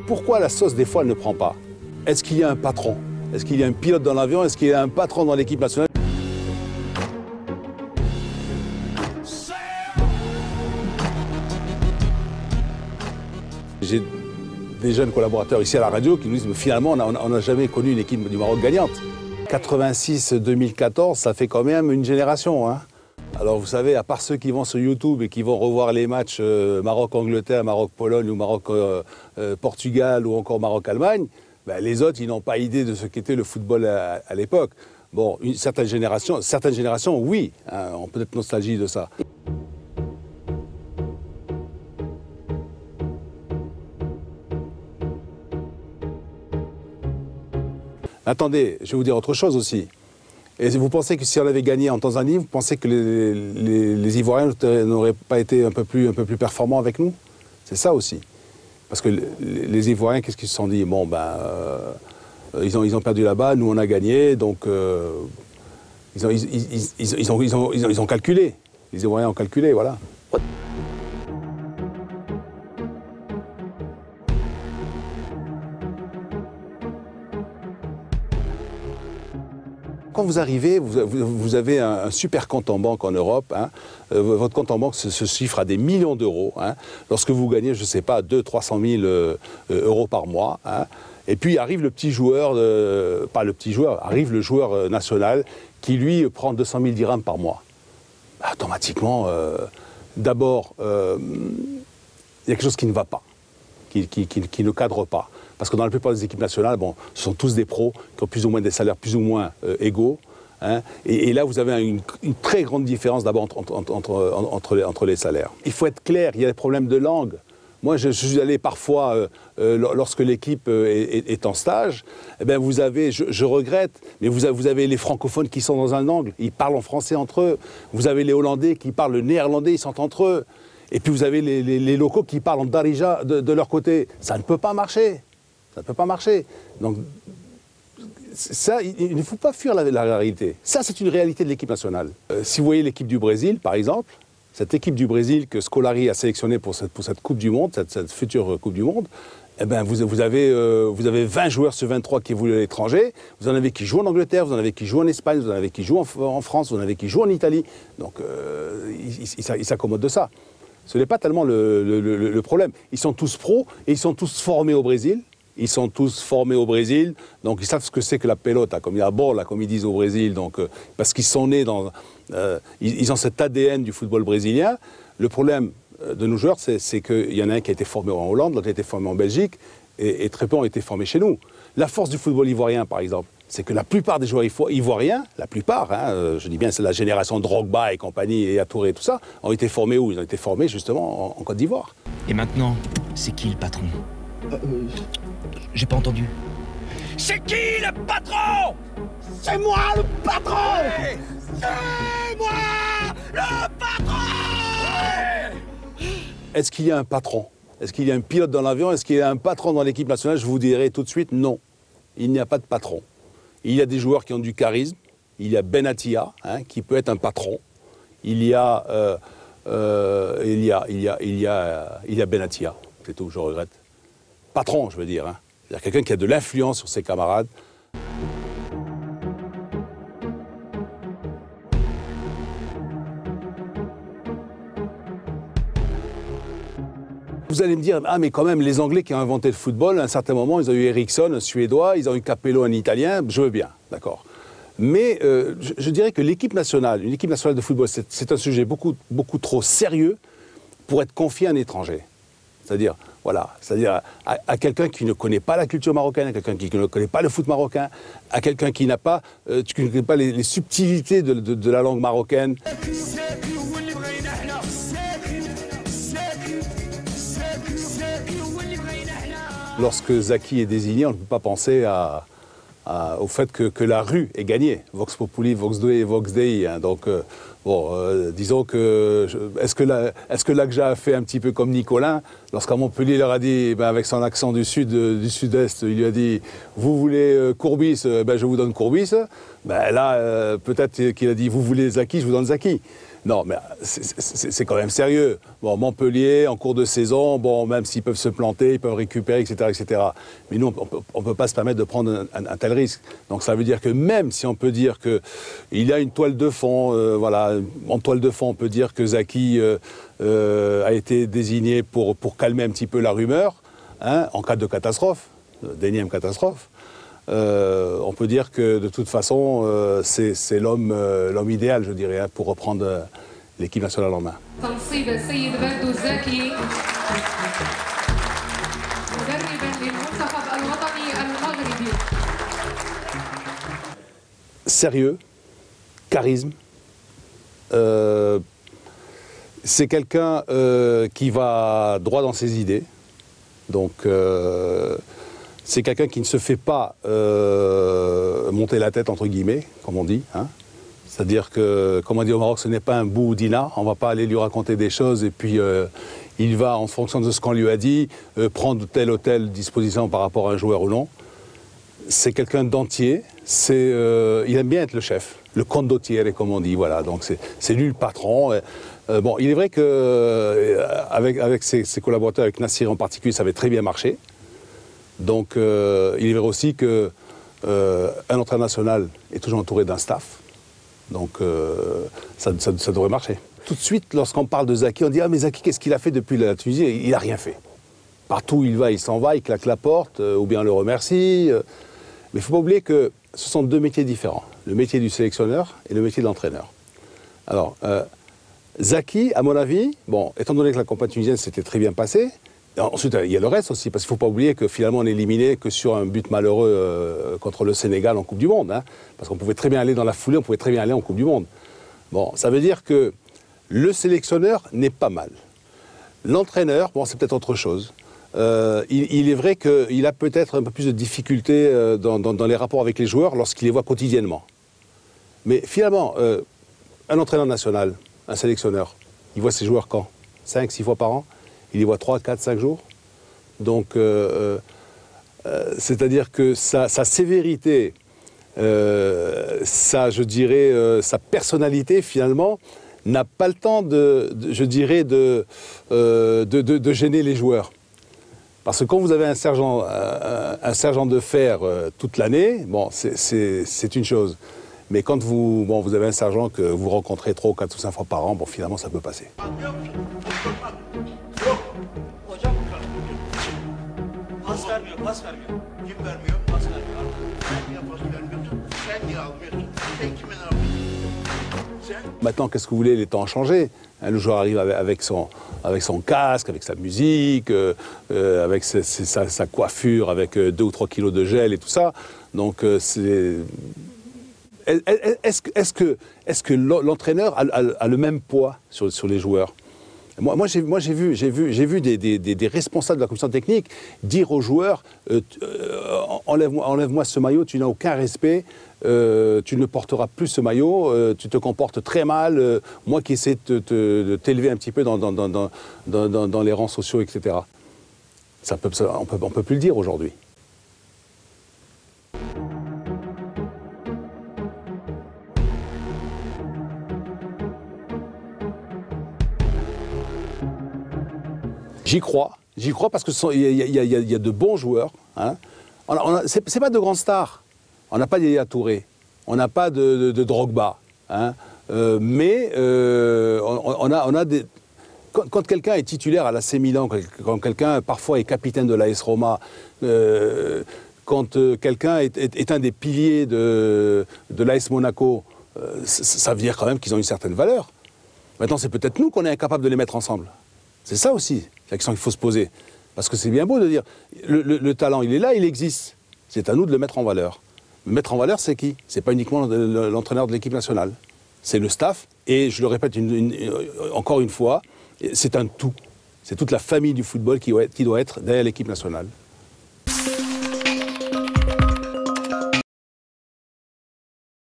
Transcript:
Pourquoi la sauce, des fois, elle ne prend pas? Est-ce qu'il y a un patron? Est-ce qu'il y a un pilote dans l'avion? Est-ce qu'il y a un patron dans l'équipe nationale? J'ai des jeunes collaborateurs ici à la radio qui nous disent finalement on n'a jamais connu une équipe du Maroc gagnante. 86-2014, ça fait quand même une génération. Hein. Alors vous savez, à part ceux qui vont sur YouTube et qui vont revoir les matchs Maroc-Angleterre, Maroc-Pologne ou Maroc-Portugal ou encore Maroc-Allemagne, ben, les autres, ils n'ont pas idée de ce qu'était le football à l'époque. Bon, certaines générations, oui, hein, ont peut-être nostalgie de ça. Attendez, je vais vous dire autre chose aussi. Et vous pensez que si on avait gagné en Tanzanie, vous pensez que les Ivoiriens n'auraient pas été un peu plus performants avec nous? C'est ça aussi. Parce que les Ivoiriens, qu'est-ce qu'ils se sont dit? Bon, ben, ils ont perdu là-bas, nous on a gagné, donc ils ont calculé. Les Ivoiriens ont calculé, voilà. Quand vous arrivez, vous avez un super compte en banque en Europe. Hein. Votre compte en banque se chiffre à des millions d'euros. Hein. Lorsque vous gagnez, je ne sais pas, 200 000 à 300 000 euros par mois. Hein. Et puis arrive le petit joueur, pas le petit joueur, arrive le joueur national qui lui prend 200 000 dirhams par mois. Automatiquement, d'abord, il y a quelque chose qui ne va pas, qui ne cadre pas. Parce que dans la plupart des équipes nationales, bon, ce sont tous des pros qui ont plus ou moins des salaires plus ou moins égaux. Hein, et là, vous avez une très grande différence d'abord entre les salaires. Il faut être clair, il y a des problèmes de langue. Moi, je suis allé parfois, lorsque l'équipe est en stage, eh bien, vous avez, je regrette, mais vous avez les francophones qui sont dans un angle, ils parlent en français entre eux. Vous avez les Hollandais qui parlent le néerlandais, ils sont entre eux. Et puis vous avez les locaux qui parlent en darija de leur côté. Ça ne peut pas marcher. Ça ne peut pas marcher. Donc, ça, il ne faut pas fuir la réalité. Ça, c'est une réalité de l'équipe nationale. Si vous voyez l'équipe du Brésil, par exemple, cette équipe du Brésil que Scolari a sélectionnée pour cette Coupe du Monde, cette future Coupe du Monde, eh ben vous avez 20 joueurs sur 23 qui évoluent à l'étranger. Vous en avez qui jouent en Angleterre, vous en avez qui jouent en Espagne, vous en avez qui jouent en France, vous en avez qui jouent en Italie. Donc, ils s'accommodent de ça. Ce n'est pas tellement le problème. Ils sont tous pros et ils sont tous formés au Brésil. Ils sont tous formés au Brésil, donc ils savent ce que c'est que la pelota, comme la bola, comme ils disent au Brésil, donc, parce qu'ils sont nés dans... ils ont cet ADN du football brésilien. Le problème de nos joueurs, c'est qu'il y en a un qui a été formé en Hollande, l'autre a été formé en Belgique, et très peu ont été formés chez nous. La force du football ivoirien, par exemple, c'est que la plupart des joueurs ivoiriens, la plupart, hein, je dis bien c'est la génération Drogba et compagnie, et Atouré et tout ça, ont été formés où? Ils ont été formés justement en Côte d'Ivoire. Et maintenant, c'est qui le patron? J'ai pas entendu. C'est qui le patron? C'est moi le patron! Ouais. C'est moi le patron! Ouais. Est-ce qu'il y a un patron? Est-ce qu'il y a un pilote dans l'avion? Est-ce qu'il y a un patron dans l'équipe nationale? Je vous dirai tout de suite non. Il n'y a pas de patron. Il y a des joueurs qui ont du charisme. Il y a Benatia, hein, qui peut être un patron. Il y a Benatia. C'est tout, je regrette. Patron, je veux dire. Hein. C'est-à-dire quelqu'un qui a de l'influence sur ses camarades. Vous allez me dire, ah mais quand même, les Anglais qui ont inventé le football, à un certain moment, ils ont eu Ericsson, un Suédois, ils ont eu Capello, un Italien, je veux bien, d'accord. Mais je dirais que l'équipe nationale, une équipe nationale de football, c'est un sujet beaucoup trop sérieux pour être confié à un étranger. C'est-à-dire, voilà, à quelqu'un qui ne connaît pas la culture marocaine, à quelqu'un qui ne connaît pas le foot marocain, à quelqu'un qui n'a pas, qui ne connaît pas les subtilités de la langue marocaine. Lorsque Zaki est désigné, on ne peut pas penser au fait que la rue est gagnée. Vox Populi, Vox Dei et Vox Dei. Hein. Donc, disons que... Est-ce que l'Agja a fait un petit peu comme Nicolin? Lorsqu'à Montpellier, il leur a dit, avec son accent du sud-est, il lui a dit « Vous voulez Courbis, je vous donne Courbis ». Là, peut-être qu'il a dit « Vous voulez Zaki, je vous donne Zaki ». Non, mais c'est quand même sérieux. Bon, Montpellier, en cours de saison, bon, même s'ils peuvent se planter, ils peuvent récupérer, etc., etc. Mais nous, on ne peut pas se permettre de prendre un tel risque. Donc ça veut dire que même si on peut dire qu'il y a une toile de fond, voilà, en toile de fond, on peut dire que Zaki a été désigné pour calmer un petit peu la rumeur, hein, en cas de catastrophe, d'énième catastrophe. On peut dire que de toute façon, c'est l'homme idéal, je dirais, hein, pour reprendre l'équipe nationale en main. Sérieux, charisme. C'est quelqu'un qui va droit dans ses idées. Donc, c'est quelqu'un qui ne se fait pas monter la tête, entre guillemets, comme on dit. Hein. C'est-à-dire que, comme on dit au Maroc, ce n'est pas un boudina. On ne va pas aller lui raconter des choses et puis il va, en fonction de ce qu'on lui a dit, prendre telle ou telle disposition par rapport à un joueur ou non. C'est quelqu'un d'entier. Il aime bien être le chef, le condottiere, comme on dit. Voilà. Donc c'est lui le patron. Bon, il est vrai qu'avec ses collaborateurs, avec Nassir en particulier, ça avait très bien marché. Donc, il est vrai aussi qu'un entraîneur national est toujours entouré d'un staff. Donc, ça devrait marcher. Tout de suite, lorsqu'on parle de Zaki, on dit « Ah, mais Zaki, qu'est-ce qu'il a fait depuis la Tunisie ?» Il n'a rien fait. Partout où il va, il s'en va, il claque la porte, ou bien on le remercie. Mais il ne faut pas oublier que ce sont deux métiers différents. Le métier du sélectionneur et le métier de l'entraîneur. Alors, Zaki, à mon avis, bon, étant donné que la campagne tunisienne s'était très bien passée, ensuite, il y a le reste aussi, parce qu'il ne faut pas oublier que finalement, on n'est éliminé que sur un but malheureux contre le Sénégal en Coupe du Monde. Hein, parce qu'on pouvait très bien aller dans la foulée, on pouvait très bien aller en Coupe du Monde. Bon, ça veut dire que le sélectionneur n'est pas mal. L'entraîneur, bon, c'est peut-être autre chose. Il est vrai qu'il a peut-être un peu plus de difficultés dans les rapports avec les joueurs lorsqu'il les voit quotidiennement. Mais finalement, un entraîneur national, un sélectionneur, il voit ses joueurs quand 5, 6 fois par an. Il y voit 3, 4, 5 jours. Donc, c'est-à-dire que sa sévérité, je dirais, sa personnalité, finalement, n'a pas le temps, je dirais, de gêner les joueurs. Parce que quand vous avez un sergent de fer toute l'année, bon, c'est une chose. Mais quand vous avez un sergent que vous rencontrez 3, 4 ou 5 fois par an, bon, finalement, ça peut passer. Maintenant, qu'est-ce que vous voulez, les temps ont changé. Le joueur arrive avec son casque, avec sa musique, avec sa coiffure, avec 2 ou 3 kilos de gel et tout ça. Donc, est-ce que l'entraîneur a le même poids sur les joueurs ? Moi, j'ai vu des responsables de la commission technique dire aux joueurs enlève-moi ce maillot, tu n'as aucun respect, tu ne porteras plus ce maillot, tu te comportes très mal, moi qui essaie de t'élever un petit peu dans les rangs sociaux, etc. On peut plus le dire aujourd'hui. J'y crois parce qu'il y a de bons joueurs. Hein. C'est pas de grandes stars. On n'a pas Yaya Touré, on n'a pas de Drogba. Hein. Mais on a des... Quand quelqu'un est titulaire à l'AC Milan, quand quelqu'un parfois est capitaine de l'AS Roma, quand quelqu'un est un des piliers de l'AS Monaco, ça veut dire quand même qu'ils ont une certaine valeur. Maintenant, c'est peut-être nous qu'on est incapable de les mettre ensemble. C'est ça aussi, la question qu'il faut se poser. Parce que c'est bien beau de dire, le talent, il est là, il existe. C'est à nous de le mettre en valeur. Le mettre en valeur, c'est qui? C'est pas uniquement l'entraîneur de l'équipe nationale. C'est le staff, et je le répète encore une fois, c'est un tout. C'est toute la famille du football qui doit être derrière l'équipe nationale.